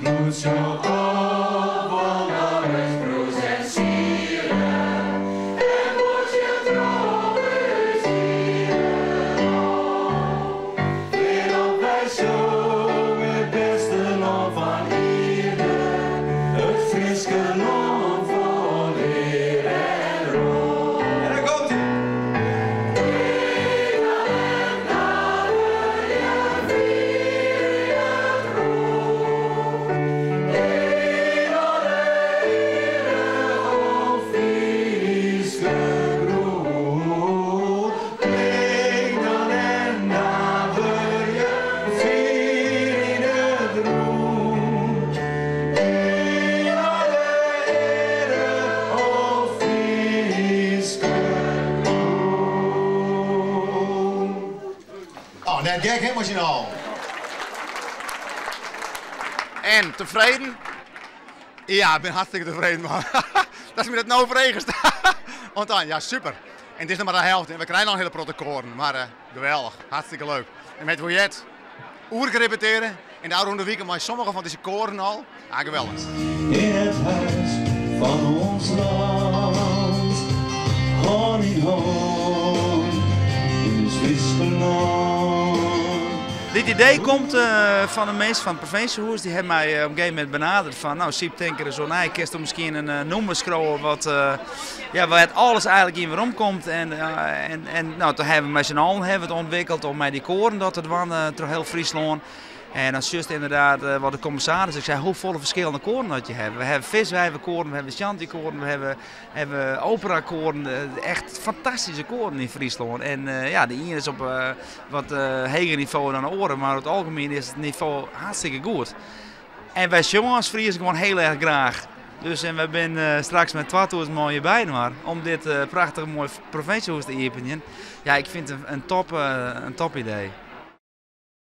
Moet zo overal eens broers en sieren. En wordt je trouw plezieren. Weer op wij zo het beste land van ieder. Het Friese land van leer en rood. En daar komt ie. Oh, net gek emotioneel. En tevreden? Ja, ik ben hartstikke tevreden, man. Dat is me dat nou verenigd. Want dan, ja, super. En het is nog maar de helft en we krijgen nog een hele protocolen. Maar geweldig, hartstikke leuk. En met hoe je het oer repeteren in de oude weekend, maar sommige van deze koren al. Ja, geweldig. In het huis van ons land, hand in hand, in het Zwitserland. Dit idee komt van de mensen van het provinciehuis. Die hebben mij op een gegeven moment benaderd van, nou, Siep Tinker, zo'n kerst misschien een nummer schrijven wat, waar het alles eigenlijk in weer omkomt. En nou, toen hebben we met z'n allen het ontwikkeld om met die koren dat te doen, door heel Friesland. En dan juist inderdaad wat de commissaris, ik zei hoe volle verschillende koren dat je hebt. We hebben viswijvenkoren, we hebben shantykoren, we hebben operakoren, echt fantastische koren in Friesland. En ja, de ene is op wat hoger niveau dan de oren, maar over het algemeen is het niveau hartstikke goed. En wij jongen als Friesen gewoon heel erg graag. Dus en we zijn straks met 2000 mooie bij maar om dit prachtige mooie provinciehuis te openen. Ja, ik vind het een top idee.